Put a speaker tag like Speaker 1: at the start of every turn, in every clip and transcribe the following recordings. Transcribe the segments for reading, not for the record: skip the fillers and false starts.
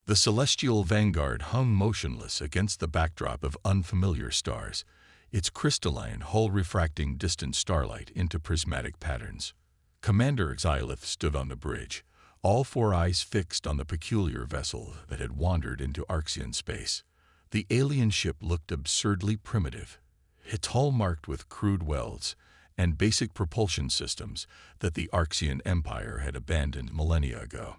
Speaker 1: The celestial vanguard hung motionless against the backdrop of unfamiliar stars, its crystalline hull refracting distant starlight into prismatic patterns. Commander Xylith stood on the bridge, all four eyes fixed on the peculiar vessel that had wandered into Arxian space. The alien ship looked absurdly primitive, its hull marked with crude welds and basic propulsion systems that the Arxian Empire had abandoned millennia ago.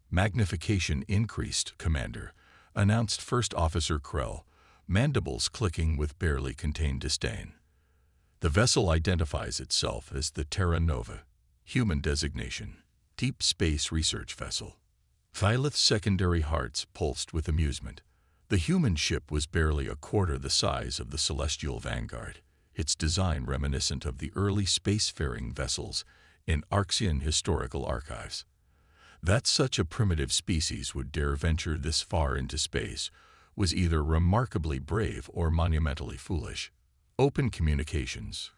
Speaker 1: "Magnification increased, Commander," announced First Officer Krell, mandibles clicking with barely contained disdain. "The vessel identifies itself as the Terra Nova, human designation, deep space research vessel." Xylith's secondary hearts pulsed with amusement. The human ship was barely a quarter the size of the celestial vanguard, its design reminiscent of the early spacefaring vessels in Arxian historical archives. That such a primitive species would dare venture this far into space was either remarkably brave or monumentally foolish. "Open communications,"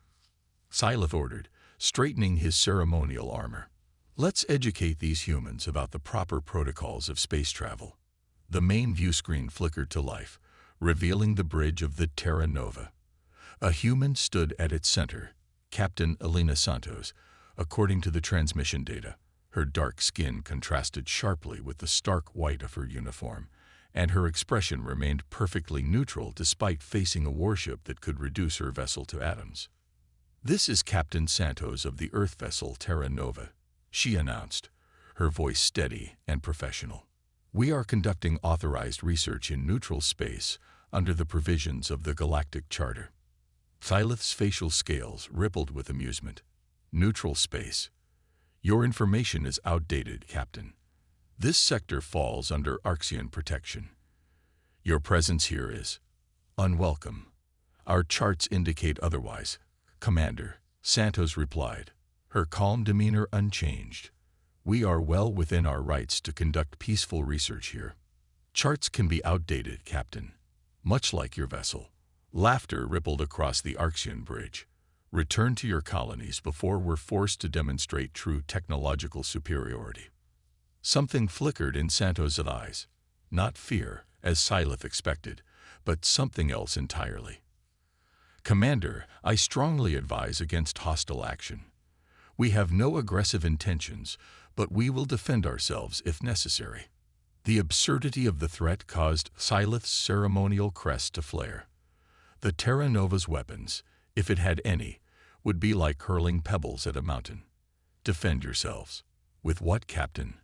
Speaker 1: Xylith ordered, straightening his ceremonial armor. "Let's educate these humans about the proper protocols of space travel." The main view screen flickered to life, revealing the bridge of the Terra Nova. A human stood at its center, Captain Elena Santos, according to the transmission data. Her dark skin contrasted sharply with the stark white of her uniform, and her expression remained perfectly neutral despite facing a warship that could reduce her vessel to atoms. "This is Captain Santos of the Earth vessel Terra Nova," she announced, her voice steady and professional. "We are conducting authorized research in neutral space under the provisions of the Galactic Charter." Xylith's facial scales rippled with amusement. "Neutral space. Your information is outdated, Captain. This sector falls under Arxian protection. Your presence here is unwelcome. Our charts indicate otherwise, Commander," Santos replied, her calm demeanor unchanged. "We are well within our rights to conduct peaceful research here." "Charts can be outdated, Captain, much like your vessel." Laughter rippled across the Arxian bridge. "Return to your colonies before we're forced to demonstrate true technological superiority." Something flickered in Santos' eyes. Not fear, as Xylith expected, but something else entirely. "Commander, I strongly advise against hostile action. We have no aggressive intentions, but we will defend ourselves if necessary." The absurdity of the threat caused Xylith's ceremonial crest to flare. The Terra Nova's weapons, if it had any, would be like hurling pebbles at a mountain. "Defend yourselves. With what, Captain?"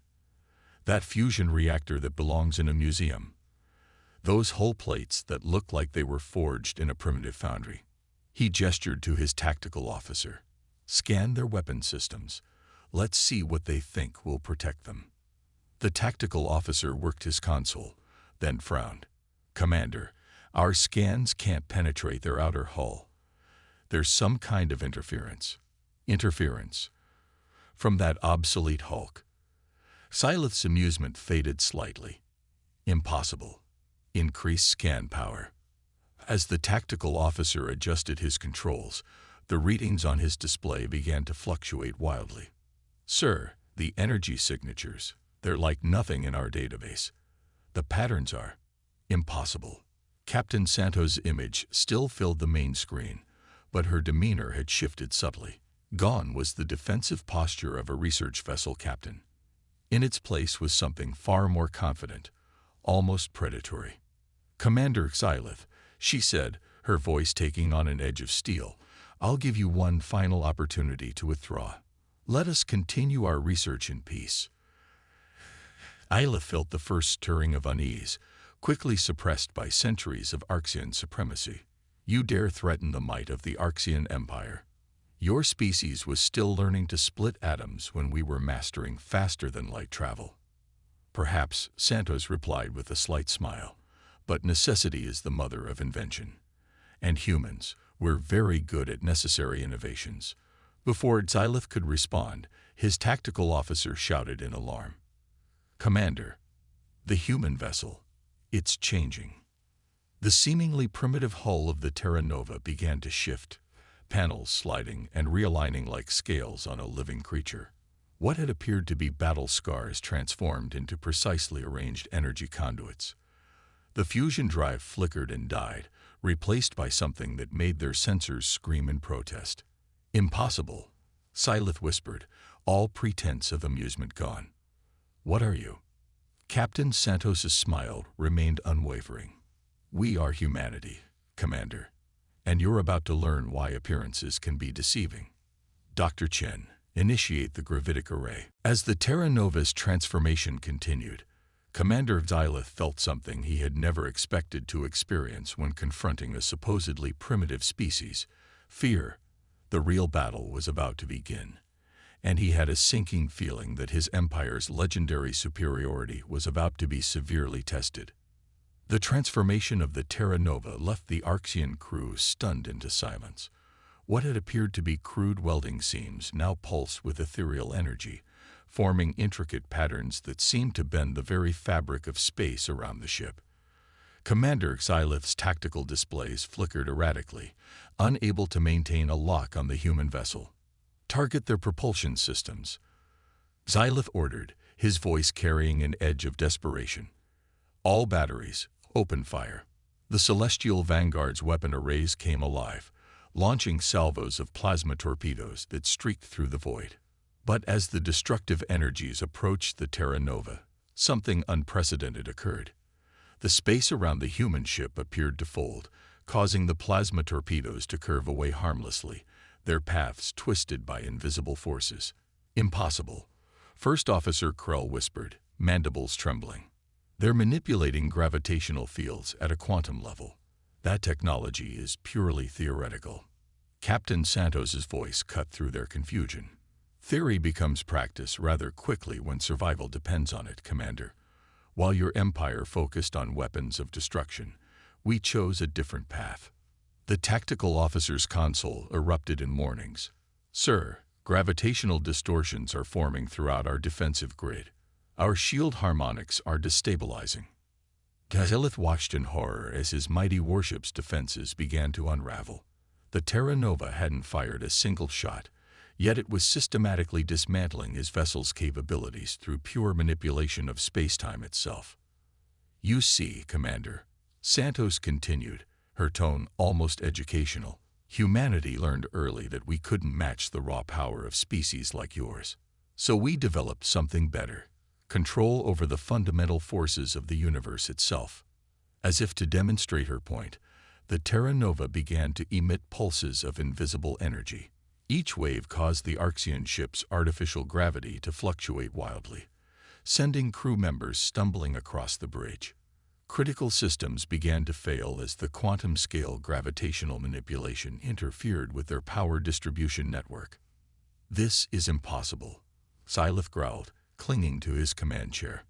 Speaker 1: "That fusion reactor that belongs in a museum. Those hull plates that look like they were forged in a primitive foundry." He gestured to his tactical officer. "Scan their weapon systems. Let's see what they think will protect them." The tactical officer worked his console, then frowned. "Commander, our scans can't penetrate their outer hull. There's some kind of interference." "Interference? From that obsolete hulk?" Xylith's amusement faded slightly. "Impossible. Increase scan power." As the tactical officer adjusted his controls, the readings on his display began to fluctuate wildly. "Sir, the energy signatures, they're like nothing in our database. The patterns are impossible." Captain Santos' image still filled the main screen, but her demeanor had shifted subtly. Gone was the defensive posture of a research vessel captain. In its place was something far more confident, almost predatory. "Commander Xylith," she said, her voice taking on an edge of steel, "I'll give you one final opportunity to withdraw. Let us continue our research in peace." Xylith felt the first stirring of unease, quickly suppressed by centuries of Arxian supremacy. "You dare threaten the might of the Arxian Empire? Your species was still learning to split atoms when we were mastering faster-than-light travel." "Perhaps," Santos replied with a slight smile, "but necessity is the mother of invention. And humans, we're very good at necessary innovations." Before Xylith could respond, his tactical officer shouted in alarm. "Commander, the human vessel, it's changing." The seemingly primitive hull of the Terra Nova began to shift, panels sliding and realigning like scales on a living creature. What had appeared to be battle scars transformed into precisely arranged energy conduits. The fusion drive flickered and died, replaced by something that made their sensors scream in protest. "Impossible," Syleth whispered, all pretense of amusement gone. "What are you?" Captain Santos's smile remained unwavering. "We are humanity, Commander, and you're about to learn why appearances can be deceiving. Dr. Chen, initiate the gravitic array." As the Terra Nova's transformation continued, Commander Xylith felt something he had never expected to experience when confronting a supposedly primitive species: fear. The real battle was about to begin, and he had a sinking feeling that his empire's legendary superiority was about to be severely tested. The transformation of the Terra Nova left the Arxian crew stunned into silence. What had appeared to be crude welding seams now pulsed with ethereal energy, forming intricate patterns that seemed to bend the very fabric of space around the ship. Commander Xylith's tactical displays flickered erratically, unable to maintain a lock on the human vessel. "Target their propulsion systems," Xylith ordered, his voice carrying an edge of desperation. "All batteries, open fire." The Celestial Vanguard's weapon arrays came alive, launching salvos of plasma torpedoes that streaked through the void. But as the destructive energies approached the Terra Nova, something unprecedented occurred. The space around the human ship appeared to fold, causing the plasma torpedoes to curve away harmlessly, their paths twisted by invisible forces. "Impossible," First Officer Krell whispered, mandibles trembling. "They're manipulating gravitational fields at a quantum level. That technology is purely theoretical." Captain Santos's voice cut through their confusion. "Theory becomes practice rather quickly when survival depends on it, Commander. While your empire focused on weapons of destruction, we chose a different path." The tactical officer's console erupted in warnings. "Sir, gravitational distortions are forming throughout our defensive grid. Our shield harmonics are destabilizing." Xylith watched in horror as his mighty warship's defenses began to unravel. The Terra Nova hadn't fired a single shot, yet it was systematically dismantling his vessel's capabilities through pure manipulation of space-time itself. "You see, Commander," Santos continued, her tone almost educational, "humanity learned early that we couldn't match the raw power of species like yours. So we developed something better: control over the fundamental forces of the universe itself." As if to demonstrate her point, the Terra Nova began to emit pulses of invisible energy. Each wave caused the Arxian ship's artificial gravity to fluctuate wildly, sending crew members stumbling across the bridge. Critical systems began to fail as the quantum-scale gravitational manipulation interfered with their power distribution network. "This is impossible," Syleth growled, clinging to his command chair.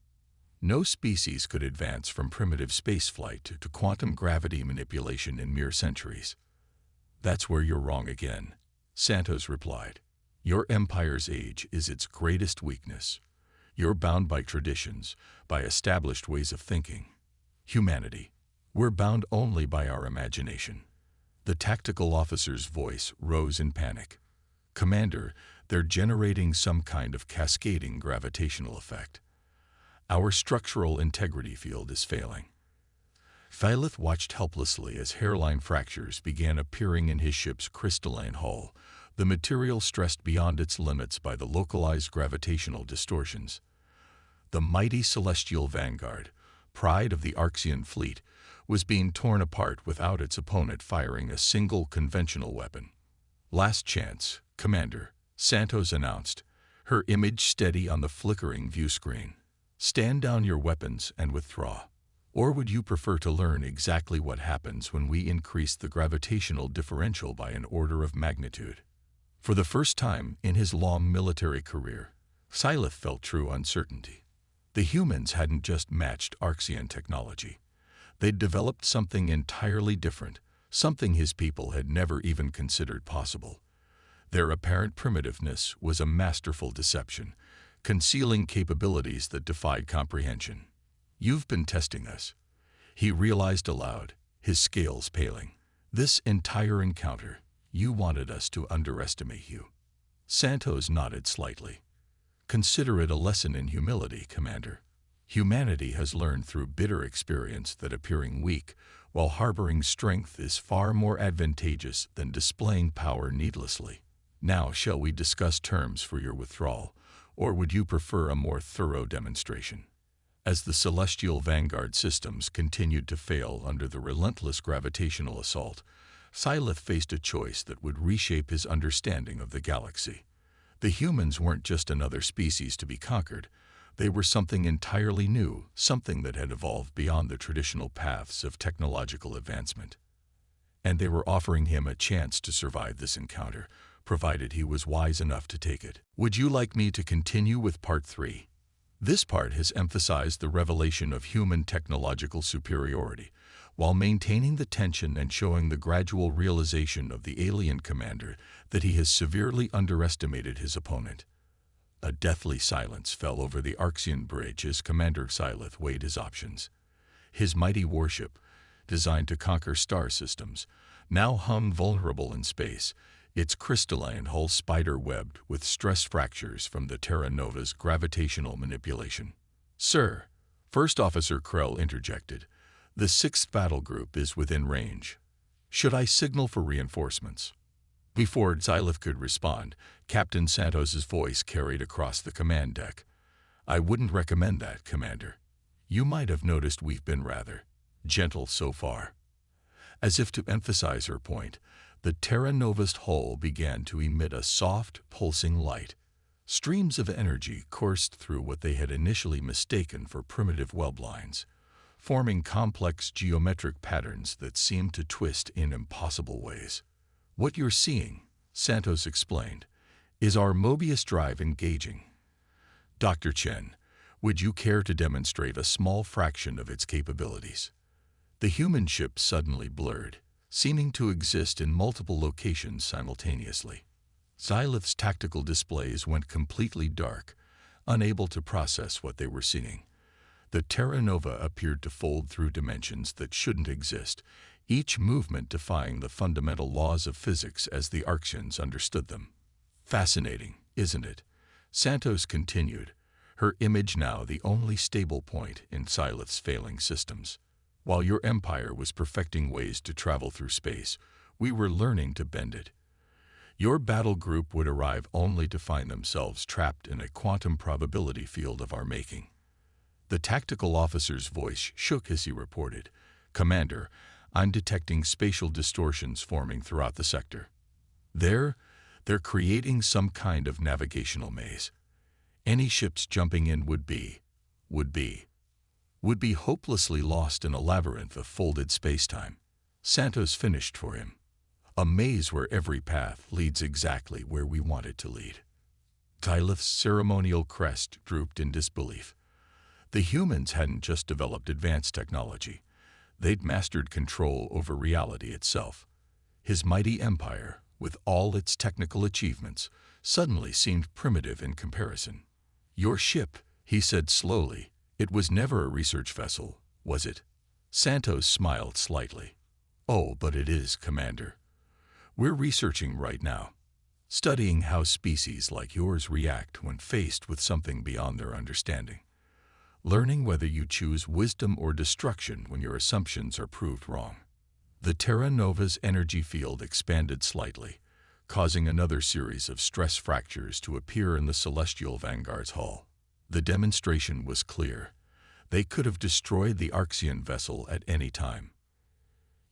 Speaker 1: "No species could advance from primitive spaceflight to quantum gravity manipulation in mere centuries." "That's where you're wrong again," Santos replied. "Your empire's age is its greatest weakness. You're bound by traditions, by established ways of thinking. Humanity, we're bound only by our imagination." The tactical officer's voice rose in panic. "Commander, they're generating some kind of cascading gravitational effect. Our structural integrity field is failing." Xylith watched helplessly as hairline fractures began appearing in his ship's crystalline hull, the material stressed beyond its limits by the localized gravitational distortions. The mighty Celestial Vanguard, pride of the Arxian fleet, was being torn apart without its opponent firing a single conventional weapon. "Last chance, Commander," Santos announced, her image steady on the flickering view screen. "Stand down your weapons and withdraw. Or would you prefer to learn exactly what happens when we increase the gravitational differential by an order of magnitude?" For the first time in his long military career, Syleth felt true uncertainty. The humans hadn't just matched Arxian technology. They'd developed something entirely different, something his people had never even considered possible. Their apparent primitiveness was a masterful deception, concealing capabilities that defied comprehension. "You've been testing us," he realized aloud, his scales paling. "This entire encounter, you wanted us to underestimate you." Santos nodded slightly. Consider it a lesson in humility, Commander. Humanity has learned through bitter experience that appearing weak while harboring strength is far more advantageous than displaying power needlessly. Now, shall we discuss terms for your withdrawal, or would you prefer a more thorough demonstration? As the celestial vanguard systems continued to fail under the relentless gravitational assault, Syleth faced a choice that would reshape his understanding of the galaxy. The humans weren't just another species to be conquered. They were something entirely new, something that had evolved beyond the traditional paths of technological advancement. And they were offering him a chance to survive this encounter, provided he was wise enough to take it. Would you like me to continue with Part 3? This part has emphasized the revelation of human technological superiority, while maintaining the tension and showing the gradual realization of the alien commander that he has severely underestimated his opponent. A deathly silence fell over the Arxian bridge as Commander Syleth weighed his options. His mighty warship, designed to conquer star systems, now hung vulnerable in space, its crystalline hull spider-webbed with stress fractures from the Terra Nova's gravitational manipulation. "Sir," First Officer Krell interjected, "the 6th Battle Group is within range. Should I signal for reinforcements?" Before Syleth could respond, Captain Santos's voice carried across the command deck. "I wouldn't recommend that, Commander. You might have noticed we've been rather gentle so far." As if to emphasize her point, the Terra Nova's hull began to emit a soft, pulsing light. Streams of energy coursed through what they had initially mistaken for primitive web lines, forming complex geometric patterns that seemed to twist in impossible ways. "What you're seeing," Santos explained, "is our Mobius drive engaging. Dr. Chen, would you care to demonstrate a small fraction of its capabilities?" The human ship suddenly blurred, seeming to exist in multiple locations simultaneously. Syleth's tactical displays went completely dark, unable to process what they were seeing. The Terra Nova appeared to fold through dimensions that shouldn't exist, each movement defying the fundamental laws of physics as the Arxians understood them. "Fascinating, isn't it?" Santos continued, her image now the only stable point in Syleth's failing systems. "While your empire was perfecting ways to travel through space, we were learning to bend it. Your battle group would arrive only to find themselves trapped in a quantum probability field of our making." The tactical officer's voice shook as he reported, "Commander, I'm detecting spatial distortions forming throughout the sector. They're creating some kind of navigational maze. Any ships jumping in would be hopelessly lost in a labyrinth of folded spacetime." Santos finished for him. "A maze where every path leads exactly where we want it to lead." Syleth's ceremonial crest drooped in disbelief. The humans hadn't just developed advanced technology. They'd mastered control over reality itself. His mighty empire, with all its technical achievements, suddenly seemed primitive in comparison. "Your ship," he said slowly, "it was never a research vessel, was it?" Santos smiled slightly. "Oh, but it is, Commander. We're researching right now, studying how species like yours react when faced with something beyond their understanding. Learning whether you choose wisdom or destruction when your assumptions are proved wrong." The Terra Nova's energy field expanded slightly, causing another series of stress fractures to appear in the Celestial Vanguard's hull. The demonstration was clear. They could have destroyed the Arxian vessel at any time.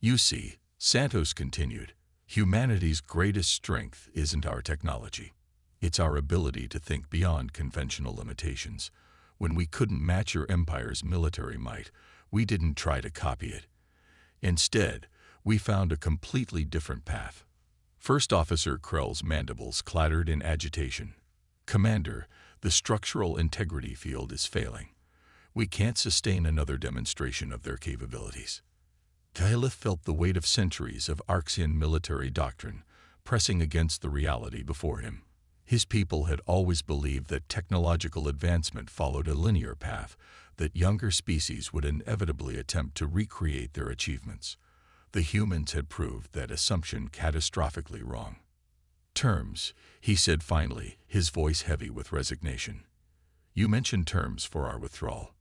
Speaker 1: "You see," Santos continued, "humanity's greatest strength isn't our technology. It's our ability to think beyond conventional limitations. When we couldn't match your empire's military might, we didn't try to copy it. Instead, we found a completely different path." First Officer Krell's mandibles clattered in agitation. "Commander, the structural integrity field is failing. We can't sustain another demonstration of their capabilities." Syleth felt the weight of centuries of Arxian military doctrine pressing against the reality before him. His people had always believed that technological advancement followed a linear path, that younger species would inevitably attempt to recreate their achievements. The humans had proved that assumption catastrophically wrong. Terms, he said finally, his voice heavy with resignation. You mentioned terms for our withdrawal.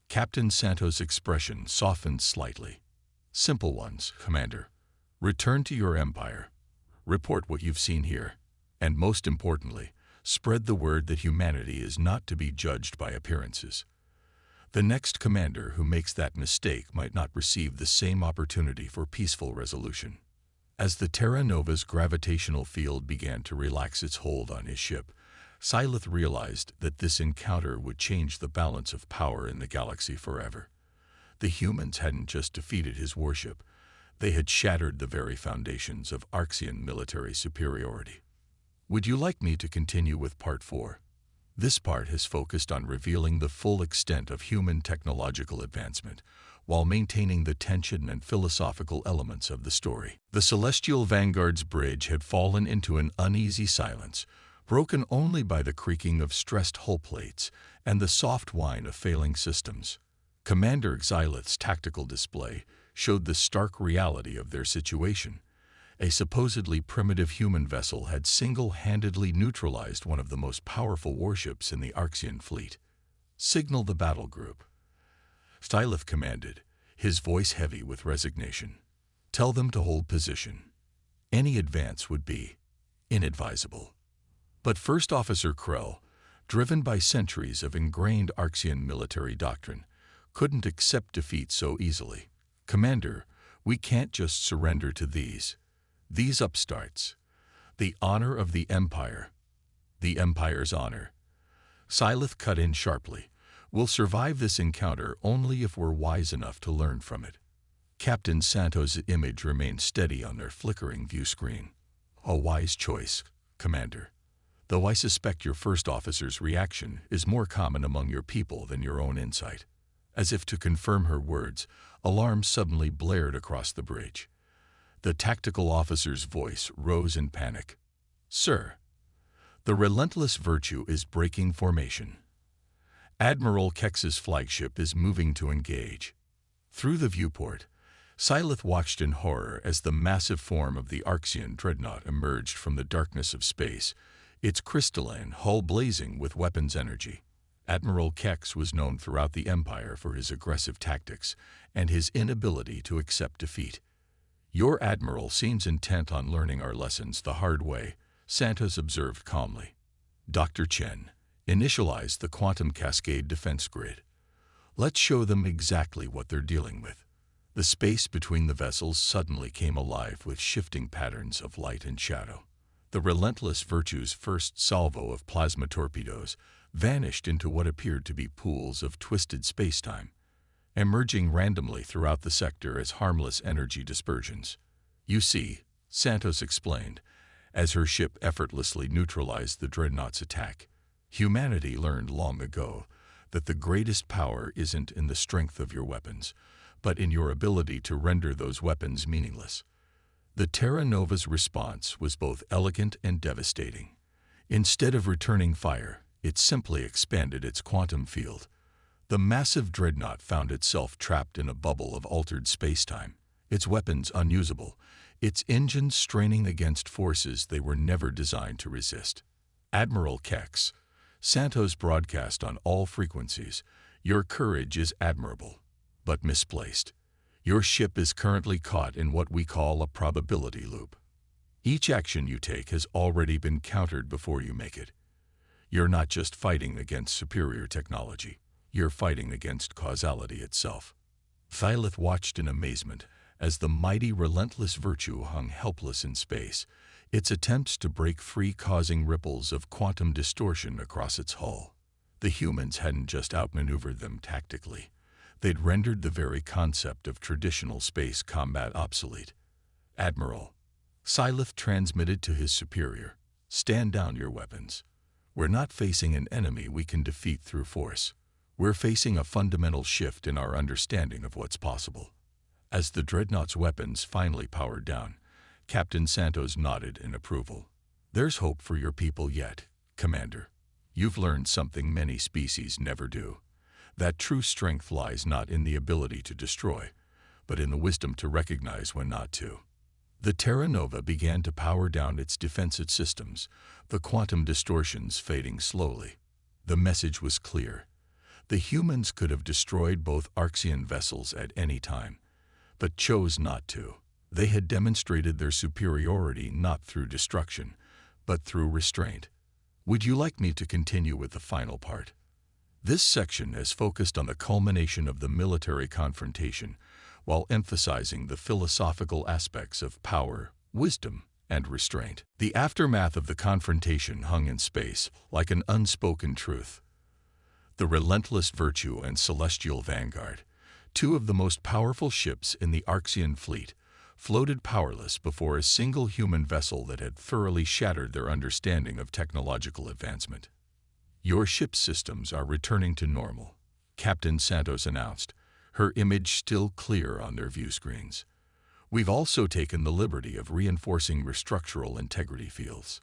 Speaker 1: Captain Santos' expression softened slightly. Simple ones, Commander. Return to your empire. Report what you've seen here. And most importantly, spread the word that humanity is not to be judged by appearances. The next commander who makes that mistake might not receive the same opportunity for peaceful resolution. As the Terra Nova's gravitational field began to relax its hold on his ship, Syleth realized that this encounter would change the balance of power in the galaxy forever. The humans hadn't just defeated his warship, they had shattered the very foundations of Arxian military superiority. Would you like me to continue with Part 4? This part has focused on revealing the full extent of human technological advancement, while maintaining the tension and philosophical elements of the story. The Celestial Vanguard's bridge had fallen into an uneasy silence, broken only by the creaking of stressed hull plates and the soft whine of failing systems. Commander Xylith's tactical display showed the stark reality of their situation. A supposedly primitive human vessel had single-handedly neutralized one of the most powerful warships in the Arxian fleet. Signal the battle group. Xylith commanded, his voice heavy with resignation. Tell them to hold position. Any advance would be inadvisable. But First Officer Krell, driven by centuries of ingrained Arxian military doctrine, couldn't accept defeat so easily. Commander, we can't just surrender to these upstarts. The honor of the Empire. The Empire's honor. Syleth cut in sharply. We'll survive this encounter only if we're wise enough to learn from it. Captain Santos' image remained steady on their flickering view screen. A wise choice, Commander. Though I suspect your first officer's reaction is more common among your people than your own insight. As if to confirm her words, alarms suddenly blared across the bridge. The tactical officer's voice rose in panic. Sir, the relentless virtue is breaking formation. Admiral Kex's flagship is moving to engage. Through the viewport, Syleth watched in horror as the massive form of the Arxian dreadnought emerged from the darkness of space, its crystalline hull blazing with weapons energy. Admiral Kex was known throughout the Empire for his aggressive tactics and his inability to accept defeat. Your Admiral seems intent on learning our lessons the hard way, Santos observed calmly. Dr. Chen, initialize the quantum cascade defense grid. Let's show them exactly what they're dealing with. The space between the vessels suddenly came alive with shifting patterns of light and shadow. The relentless virtue's first salvo of plasma torpedoes vanished into what appeared to be pools of twisted spacetime, emerging randomly throughout the sector as harmless energy dispersions. You see, Santos explained, as her ship effortlessly neutralized the dreadnought's attack, humanity learned long ago that the greatest power isn't in the strength of your weapons, but in your ability to render those weapons meaningless. The Terra Nova's response was both elegant and devastating. Instead of returning fire, it simply expanded its quantum field. The massive dreadnought found itself trapped in a bubble of altered spacetime, its weapons unusable, its engines straining against forces they were never designed to resist. Admiral Kex, Santos broadcast on all frequencies, your courage is admirable, but misplaced. Your ship is currently caught in what we call a probability loop. Each action you take has already been countered before you make it. You're not just fighting against superior technology, you're fighting against causality itself. Syleth watched in amazement as the mighty relentless virtue hung helpless in space, its attempts to break free causing ripples of quantum distortion across its hull. The humans hadn't just outmaneuvered them tactically. They'd rendered the very concept of traditional space combat obsolete. Admiral, Syleth transmitted to his superior, stand down your weapons. We're not facing an enemy we can defeat through force. We're facing a fundamental shift in our understanding of what's possible. As the dreadnought's weapons finally powered down, Captain Santos nodded in approval. There's hope for your people yet, Commander. You've learned something many species never do. That true strength lies not in the ability to destroy, but in the wisdom to recognize when not to. The Terra Nova began to power down its defensive systems, the quantum distortions fading slowly. The message was clear. The humans could have destroyed both Archean vessels at any time, but chose not to. They had demonstrated their superiority not through destruction, but through restraint. Would you like me to continue with the final part? This section has focused on the culmination of the military confrontation, while emphasizing the philosophical aspects of power, wisdom, and restraint. The aftermath of the confrontation hung in space like an unspoken truth. The relentless Virtue and Celestial Vanguard, two of the most powerful ships in the Archean fleet, floated powerless before a single human vessel that had thoroughly shattered their understanding of technological advancement. "Your ship's systems are returning to normal," Captain Santos announced, her image still clear on their view screens. "We've also taken the liberty of reinforcing your structural integrity fields.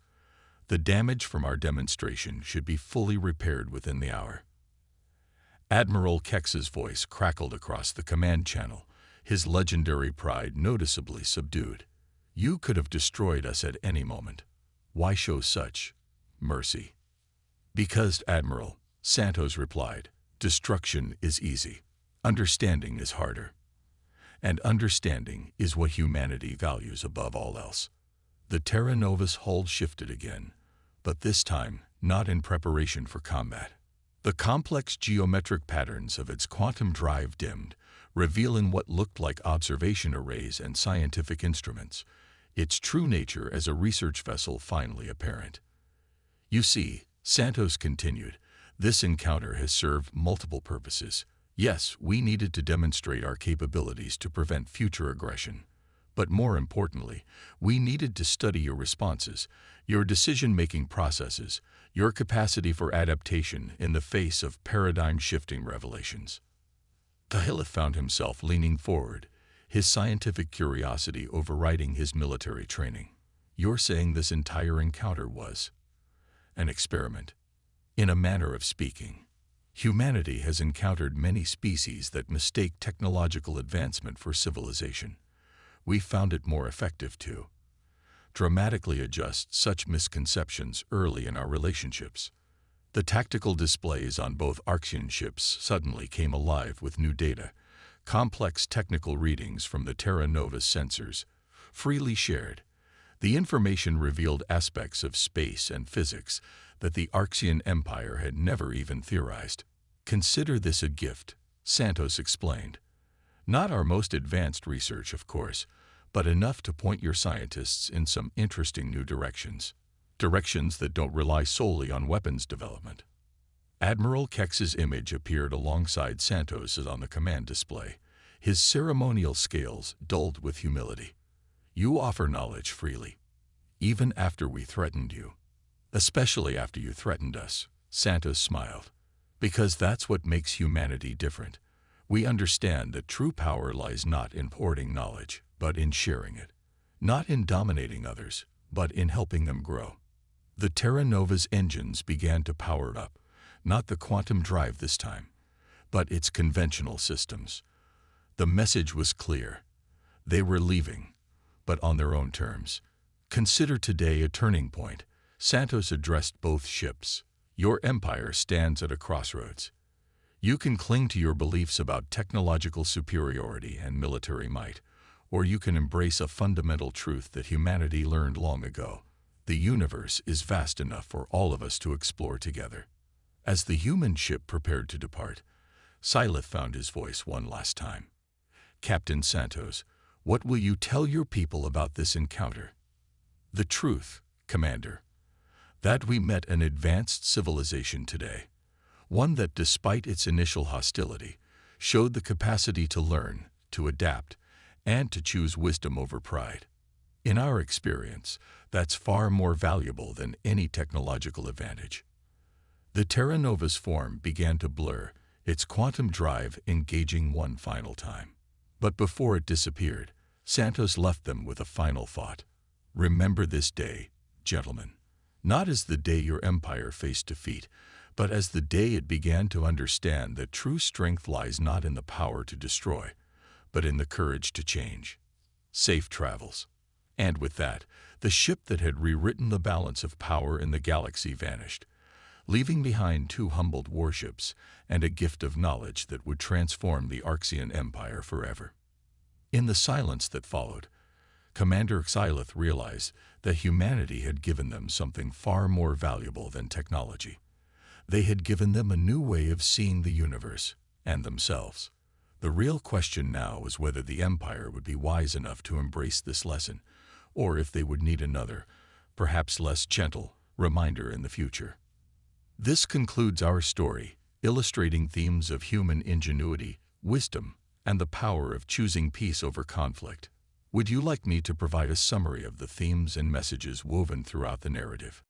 Speaker 1: The damage from our demonstration should be fully repaired within the hour." Admiral Kex's voice crackled across the command channel, his legendary pride noticeably subdued. "You could have destroyed us at any moment. Why show such mercy?" "Because, Admiral," Santos replied, "destruction is easy. Understanding is harder. And understanding is what humanity values above all else." The Terra Nova's hull shifted again, but this time not in preparation for combat. The complex geometric patterns of its quantum drive dimmed, revealing what looked like observation arrays and scientific instruments, its true nature as a research vessel finally apparent. "You see," Santos continued, "this encounter has served multiple purposes. Yes, we needed to demonstrate our capabilities to prevent future aggression. But more importantly, we needed to study your responses, your decision-making processes, your capacity for adaptation in the face of paradigm-shifting revelations." Kahilith found himself leaning forward, his scientific curiosity overriding his military training. "You're saying this entire encounter was an experiment?" "In a manner of speaking. Humanity has encountered many species that mistake technological advancement for civilization. We found it more effective to dramatically adjust such misconceptions early in our relationships." The tactical displays on both Archean ships suddenly came alive with new data, complex technical readings from the Terra Nova's sensors, freely shared. The information revealed aspects of space and physics that the Archean Empire had never even theorized. "Consider this a gift," Santos explained. "Not our most advanced research, of course, but enough to point your scientists in some interesting new directions. Directions that don't rely solely on weapons development." Admiral Kex's image appeared alongside Santos's on the command display, his ceremonial scales dulled with humility. "You offer knowledge freely, even after we threatened you." "Especially after you threatened us," Santos smiled. "Because that's what makes humanity different. We understand that true power lies not in hoarding knowledge, but in sharing it. Not in dominating others, but in helping them grow." The Terra Nova's engines began to power up, not the quantum drive this time, but its conventional systems. The message was clear. They were leaving, but on their own terms. "Consider today a turning point," Santos addressed both ships. "Your empire stands at a crossroads. You can cling to your beliefs about technological superiority and military might, or you can embrace a fundamental truth that humanity learned long ago. The universe is vast enough for all of us to explore together." As the human ship prepared to depart, Syleth found his voice one last time. "Captain Santos, what will you tell your people about this encounter?" "The truth, Commander. That we met an advanced civilization today. One that, despite its initial hostility, showed the capacity to learn, to adapt, and to choose wisdom over pride. In our experience, that's far more valuable than any technological advantage." The Terra Nova's form began to blur, its quantum drive engaging one final time. But before it disappeared, Santos left them with a final thought. "Remember this day, gentlemen, not as the day your empire faced defeat, but as the day it began to understand that true strength lies not in the power to destroy, but in the courage to change. Safe travels." And with that, the ship that had rewritten the balance of power in the galaxy vanished, leaving behind 2 humbled warships and a gift of knowledge that would transform the Arxian Empire forever. In the silence that followed, Commander Xylith realized that humanity had given them something far more valuable than technology. They had given them a new way of seeing the universe and themselves. The real question now was whether the Empire would be wise enough to embrace this lesson, or if they would need another, perhaps less gentle, reminder in the future. This concludes our story, illustrating themes of human ingenuity, wisdom, and the power of choosing peace over conflict. Would you like me to provide a summary of the themes and messages woven throughout the narrative?